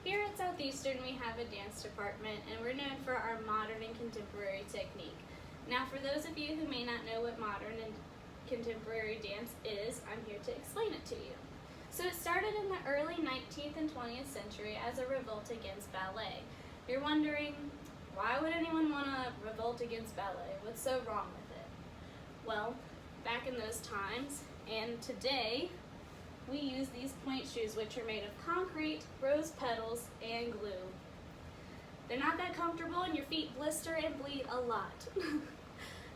Here at Southeastern, we have a dance department, and we're known for our modern and contemporary technique. Now, for those of you who may not know what modern and contemporary dance is, I'm here to explain it to you. So it started in the early 19th and 20th century as a revolt against ballet. You're wondering, why would anyone want to revolt against ballet? What's so wrong with it? Well, back in those times, and today, we use these point shoes, which are made of concrete, rose petals, and glue. They're not that comfortable, and your feet blister and bleed a lot.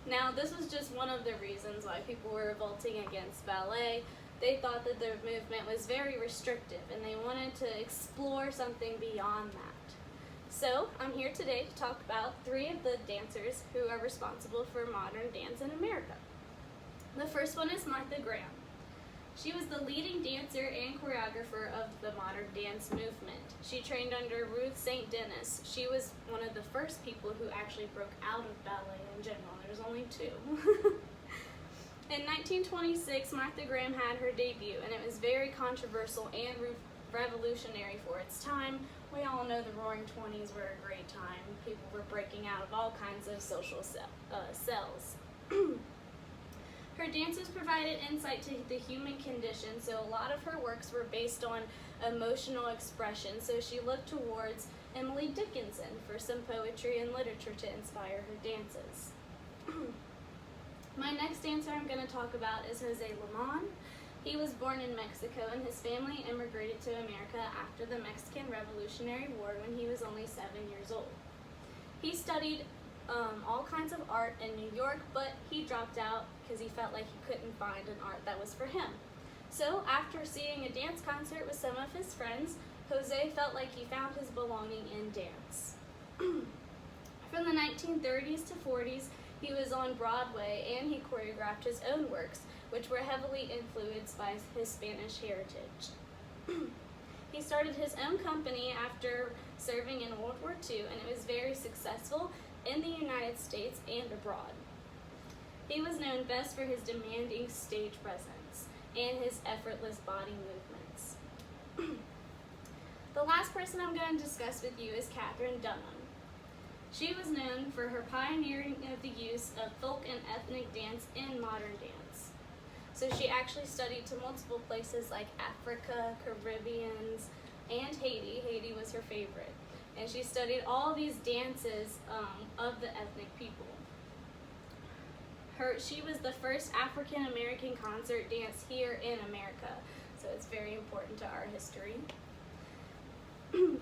Now, this was just one of the reasons why people were revolting against ballet. They thought that the movement was very restrictive, and they wanted to explore something beyond that. So, I'm here today to talk about 3 of the dancers who are responsible for modern dance in America. The first one is Martha Graham. She was the leading dancer and choreographer of the modern dance movement. She trained under Ruth St. Denis. She was one of the first people who actually broke out of ballet in general. There's only 2. In 1926, Martha Graham had her debut, and it was very controversial and revolutionary for its time. We all know the Roaring Twenties were a great time. People were breaking out of all kinds of social cells. Her dances provided insight to the human condition, so a lot of her works were based on emotional expression. So she looked towards Emily Dickinson for some poetry and literature to inspire her dances. My next dancer I'm going to talk about is Jose Limon. He was born in Mexico, and his family immigrated to America after the Mexican Revolutionary War when he was only 7 years old. He studied all kinds of art in New York, but he dropped out because he felt like he couldn't find an art that was for him. So after seeing a dance concert with some of his friends, Jose felt like he found his belonging in dance. From the 1930s to 40s, he was on Broadway, and he choreographed his own works, which were heavily influenced by his Spanish heritage. He started his own company after serving in World War II, and it was very successful in the United States and abroad. He was known best for his demanding stage presence and his effortless body movements. The last person I'm going to discuss with you is Katherine Dunham. She was known for her pioneering of the use of folk and ethnic dance in modern dance. So she actually studied to multiple places like Africa, Caribbeans, and Haiti. Haiti was her favorite. And she studied all these dances of the ethnic people. She was the first African American concert dance here in America, so it's very important to our history.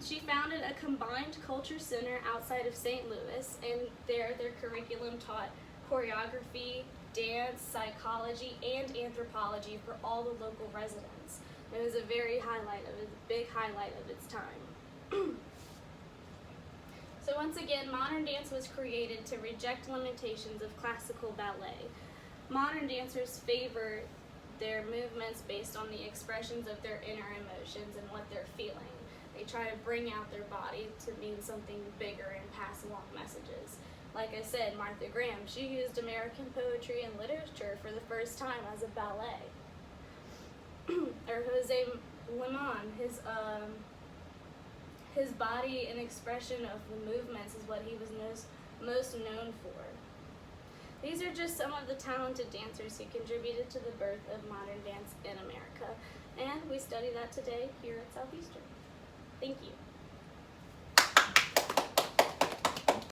She founded a combined culture center outside of St. Louis, and their curriculum taught choreography, dance, psychology, and anthropology for all the local residents. It was a big highlight of its time. So once again, modern dance was created to reject limitations of classical ballet. Modern dancers favor their movements based on the expressions of their inner emotions and what they're feeling. They try to bring out their body to mean something bigger and pass along messages. Like I said, Martha Graham, she used American poetry and literature for the first time as a ballet. Or Jose Limon, his body and expression of the movements is what he was most known for. These are just some of the talented dancers who contributed to the birth of modern dance in America, and we study that today here at Southeastern. Thank you.